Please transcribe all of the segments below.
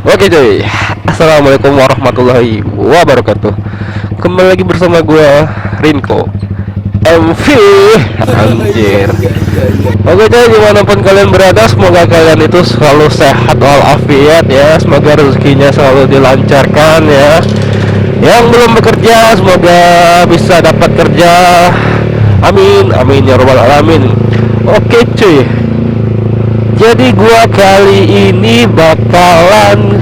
Oke cuy, assalamualaikum warahmatullahi wabarakatuh. Kembali lagi bersama gue Rinko MV. Anjir. Oke cuy, dimanapun kalian berada, semoga kalian itu selalu sehat walafiat ya. Semoga rezekinya selalu dilancarkan ya. Yang belum bekerja semoga bisa dapat kerja. Amin, amin ya robbal alamin. Oke cuy, jadi gua kali ini bakalan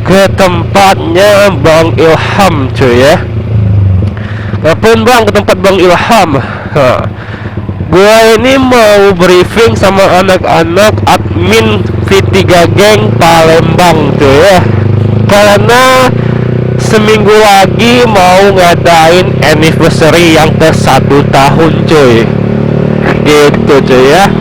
ke tempatnya Bang Ilham cuy ya. Ngapain bang ke tempat Bang Ilham? Gua ini mau briefing sama anak-anak admin V3 Geng Palembang cuy ya. Karena seminggu lagi mau ngadain anniversary yang ke 1 tahun cuy. Gitu cuy ya.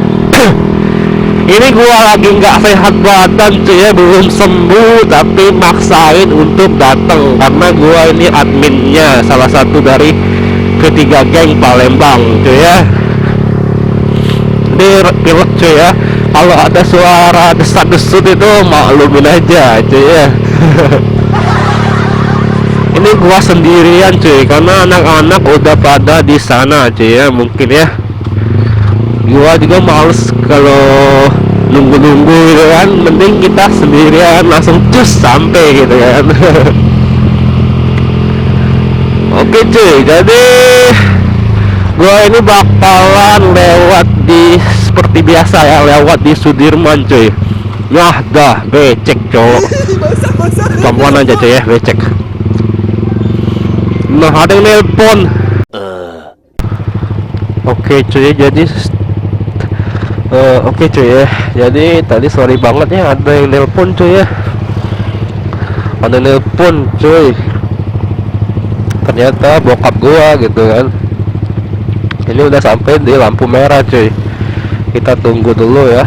Ini gua lagi nggak sehat badan cuy ya, belum sembuh tapi maksain untuk datang karena gua ini adminnya, salah satu dari ketiga geng Palembang cuy ya. Ini pilek cuy ya, kalau ada suara desat-desut itu maklumin aja cuy ya. Ini gua sendirian cuy karena anak-anak udah pada di sana cuy ya, mungkin ya. Gua juga males kalau nunggu-nunggu gitu kan, mending kita sendirian langsung cus sampai gitu kan. Oke cuy, jadi gua ini bakalan lewat di seperti biasa ya, lewat di Sudirman cuy. Nah dah becek cowok, pelan aja cuy ya, becek. Nah ada yang nelpon. Oke cuy, jadi oke cuy ya, jadi tadi sorry banget ya, ada yang nelpon cuy ya, ada nelpon cuy, ternyata bokap gua gitu kan. Ini udah sampai di lampu merah cuy, kita tunggu dulu ya.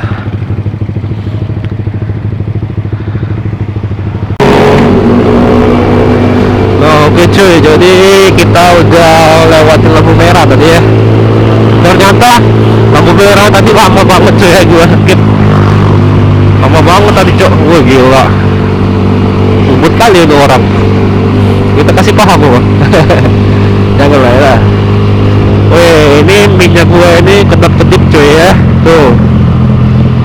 Nah oke cuy, jadi kita udah lewatin lampu merah tadi ya. Ternyata lampu merah tadi lama banget cuy ya, gua skip lama banget tadi cok. Wah gila, subut kali ini orang, kita kasih paham gua. Jangan lah ya. Wih, ini minyak gua ini kedap-kedip cuy ya, tuh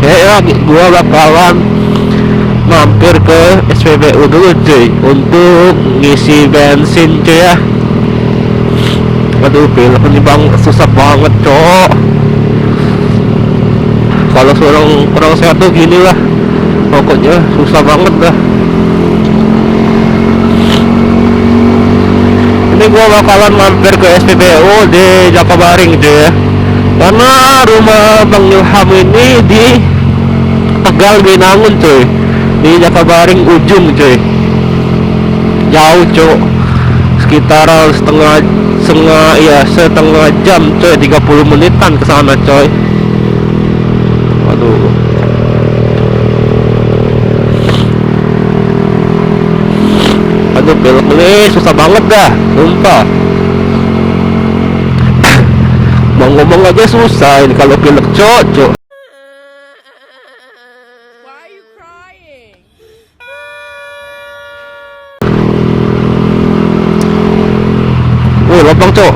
ya, gua bakalan mampir ke SPBU dulu cuy untuk ngisi bensin cuy ya. Aduh film ini bang, susah banget cok. Kalau kurang sehat tuh gini lah, pokoknya susah banget dah. Ini gua bakalan mampir ke SPBU di Jakabaring cuy ya, karena rumah Bang Ilham ini di Tegal Binangun cuy, di Jakabaring ujung cuy, jauh cok, sekitaran setengah jam coy, 30 menitan ke sana coy. Waduh. Aduh belok ini susah banget dah, sumpah. Mau ngomong aja susah ini kalau pilek cok. Lubang cok,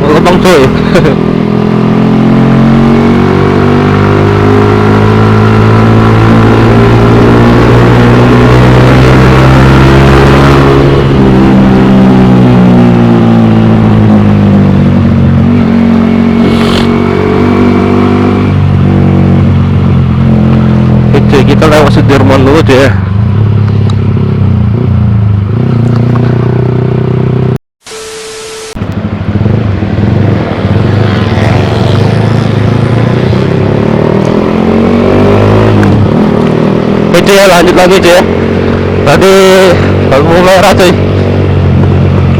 lubang coy. Oke, kita lewat Sudirman dulu cuy ya. Ya, lanjut lagi cuy ya. Tadi lampu merah cuy,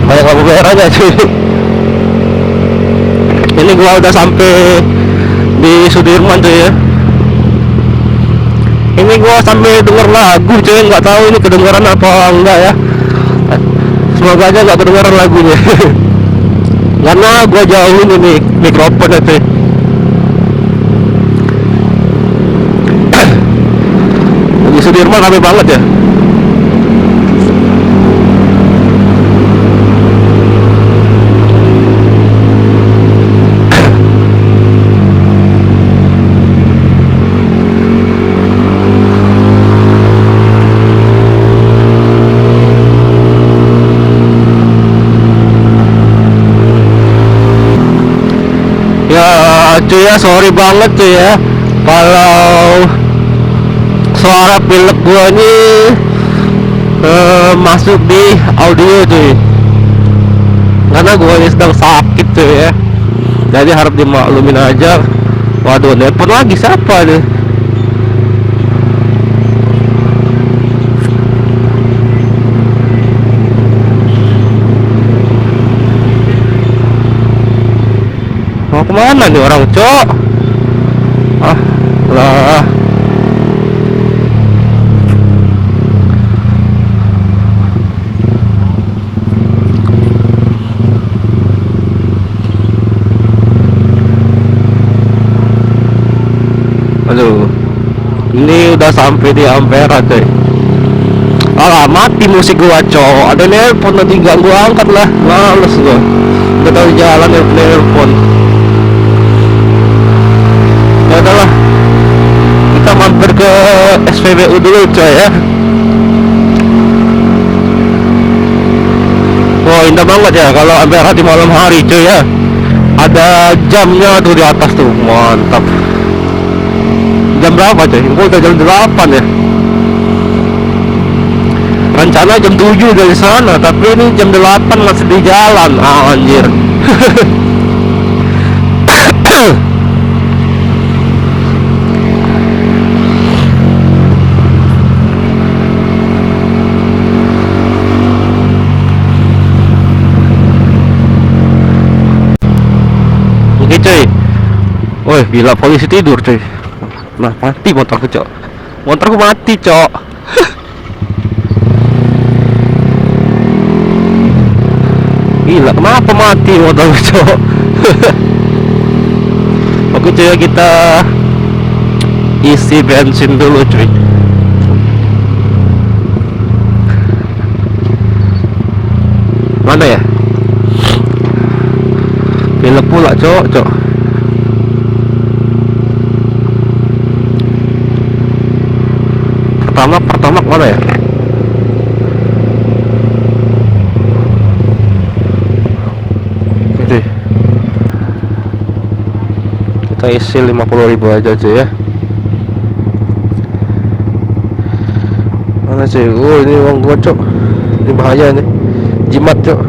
banyak lampu merahnya cuy. Ini gua udah sampai di Sudirman cuy ya. Ini gua sampai denger lagu cuy, nggak tahu ini kedengaran apa enggak ya. Semoga aja nggak kedengaran lagunya. Karena gua jauhin ini mikrofonnya cuy. Sudirman rame banget ya. Ya cuy ya, sorry banget cuy ya kalau suara pilek gua nih masuk di audio cuy, karena gua ini sedang sakit cuy ya, jadi harap dimaklumin aja. Waduh, nelpon lagi siapa nih? Mau kemana nih orang, cok? Ah lah, aduh, ini udah sampai di Ampera cuy. Alah, mati musik gua, cok. Ada nelpon, nanti gak gua angkat lah, males gua. Udah tahu jalan nelpon. Ya udahlah, kita mampir ke SPBU dulu coy ya. Wah, indah banget ya kalau Ampera di malam hari coy ya. Ada jamnya tuh di atas tuh, mantap. Jam berapa coy? Gua udah jam 8 ya. Rencana jam 7 dari sana, tapi ini jam 8 masih di jalan. Ah, anjir. Oke cuy. Woi, gila, polisi tidur cuy. Nah, mati motorku cok. Motorku mati cok. Gila, kenapa mati motorku cok? Oke cuy, kita isi bensin dulu cuy. Mana ya? Pilek pula cok. Pertama mana ya? Oke, kita isi 50.000 aja cuy ya. Mana cuy? Oh, ini uang gua cok. Ini bahaya nih, jimat cok.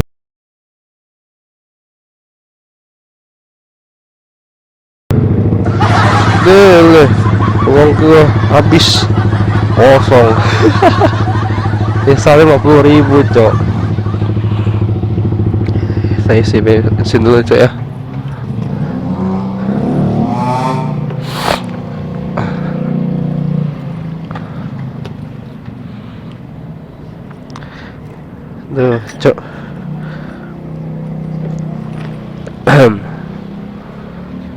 Deh, uang gua habis kosong. Sisa 50.000 cok. Saya isi bensin dulu cok ya. Duh cok.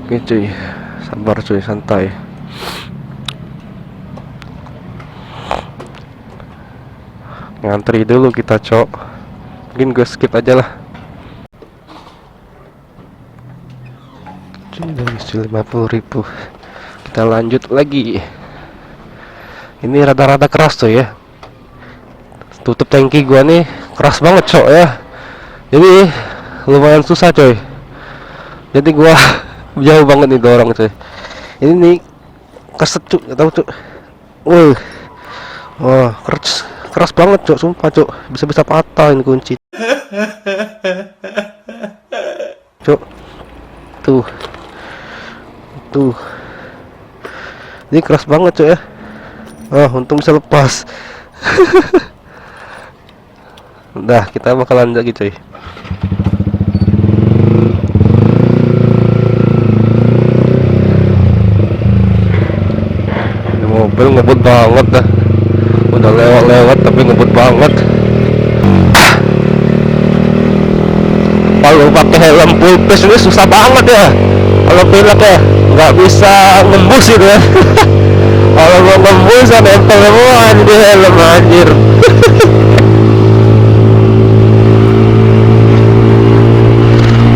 Oke cuy, sabar cuy, santai. Ngantri dulu kita cok. Mungkin gue skip aja lah. Cuy, udah isi 50.000. Kita lanjut lagi. Ini rada-rada keras tuh ya. Tutup tangki gua nih keras banget cok ya. Jadi lumayan susah coy. Jadi gua jauh banget nih dorong coy. Ini nih keset cuk, gak tahu cuk. Wah, keras banget cok, sumpah cok. Bisa-bisa patah ini kunci. Cok. Tuh. Ini keras banget cok ya. Untung bisa lepas. Udah, kita bakalan lagi coy. Ini mobil ngebut banget dah. Udah lewat tapi ngebut banget. Kalau pakai helm full face ini susah banget ya. Kalau pilek ya nggak bisa ngembus gitu ya. Kalau mau ngebus nempel semua di helm anjir.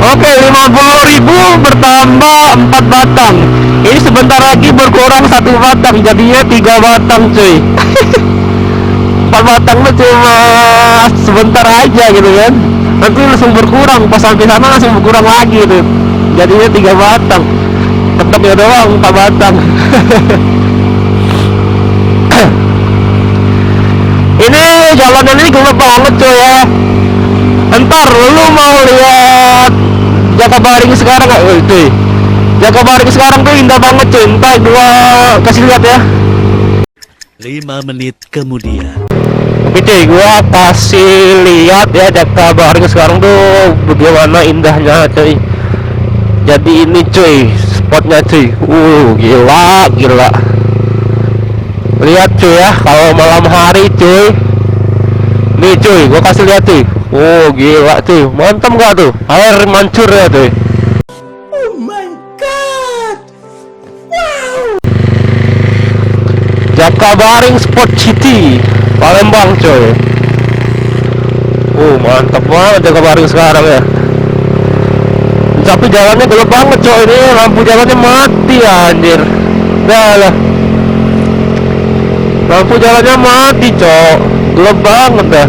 Oke, 50.000 bertambah 4 batang. Ini sebentar lagi berkurang 1 batang, jadinya 3 batang cuy. 4 batang itu cuma sebentar aja gitu kan. Nanti langsung berkurang, pas sampai sana langsung berkurang lagi tuh. Jadinya 3 batang. Tetapnya doang 4 batang. Ini jalanan ini gelap banget cuy ya. Entar lu mau lihat Jakabaring sekarang nggak cuy? Jakabaring sekarang tuh indah banget cuy. Entar gua kasih lihat ya. 5 menit kemudian. Oke cuy, gua kasih lihat ya Jakabaring sekarang tuh bagaimana indahnya cuy. Jadi ini cuy, spotnya cuy. Gila, gila. Lihat cuy ya, kalau malam hari cuy. Nih cuy, gua kasih lihat cuy. Gila cuy, mantap gak tuh? Air mancur ya cuy. Oh my god. Wow. Jakabaring Sport City, Palembang coy. Mantap banget Jakabaring sekarang ya. Tapi jalannya gelap banget coy, ini lampu jalannya mati ya anjir. Dah lah. Lampu jalannya mati cok, gelap banget dah.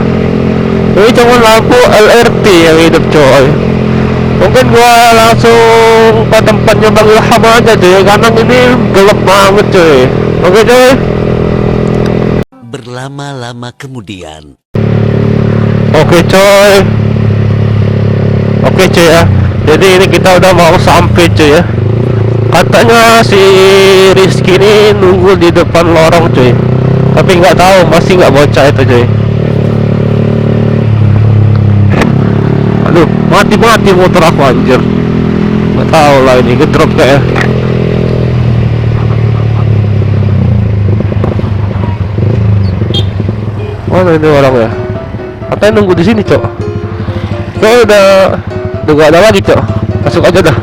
Ini cuma lampu LRT yang hidup coy. Mungkin gua langsung ke tempatnya Bang Ilham aja cuy, karena ini gelap banget cuy. Oke cuy. Berlama-lama kemudian. Oke coy. Oke cuy ya. Jadi ini kita udah mau sampai cuy ya. Katanya si Rizky ini nunggu di depan lorong cuy. Tapi nggak tahu masih nggak bocah itu cuy. Aduh, mati motor aku anjir. Nggak tahu lah ini ngedrop kayak. Mana ini orang ya? Katanya nunggu di sini cok. Kayaknya udah nggak ada lagi cok. Masuk aja dah.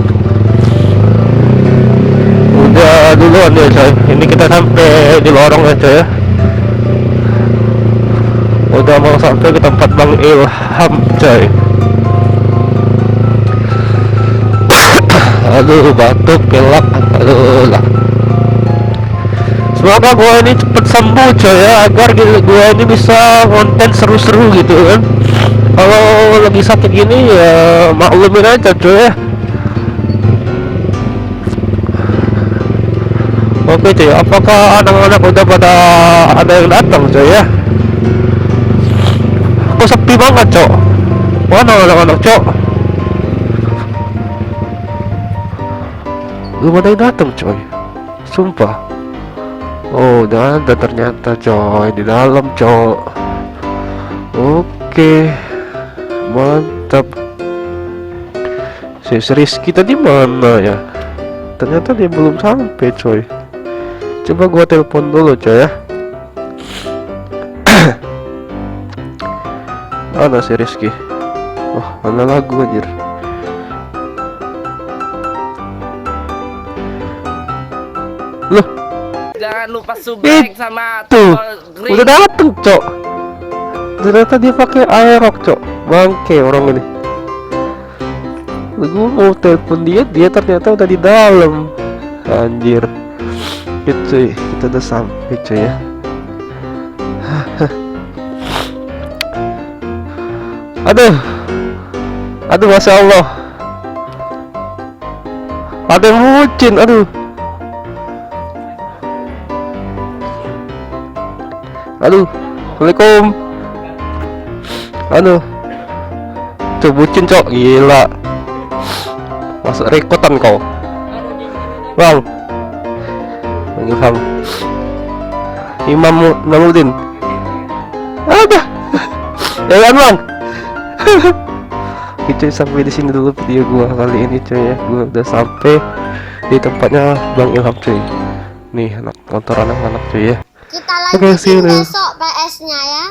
Udah duluan ya coy. Ini kita sampai di lorong ya coy ya. Udah mau sampai ke tempat Bang Ilham coy. Aduh, batuk, pilek, aduh lah. Semoga gua ini cepet sembuh coy ya, agar gua ini bisa konten seru-seru gitu kan. Kalau lagi sakit gini ya maklumin aja coy ya. Oke coy, apakah anak-anak udah pada ada yang datang coy ya? Kok sepi banget cok? Mana anak-anak cok? Belum ada yang datang coy, sumpah. Udah ada ternyata coy di dalam cok. Oke, mantap. Si Rizky tadi mana ya? Ternyata dia belum sampai coy. Coba gua telepon dulu coy ya. Mana si Rizky? Mana lagu anjir. Loh, jangan lupa subrek sama tuh green. udah dateng cok. Ternyata dia pakai aerok cok, bangke orang ini. Gue mau telepon dia ternyata udah di dalam anjir. Gitu, kita udah sampai coy ya. Aduh masya Allah, ada yang bucin. Aduh, Assalamualaikum. Aduh, tuh bucin cok, gila. Masuk rekotan kau, Bang Ilham, Imam Namuddin. Ada, jangan Bang. Oke cuy, sampai di sini dulu video gua kali ini cuy ya. Gua udah sampai di tempatnya Bang Ilham cuy. Nih motor anak-anak cuy ya. Kita lanjutin besok PS-nya ya.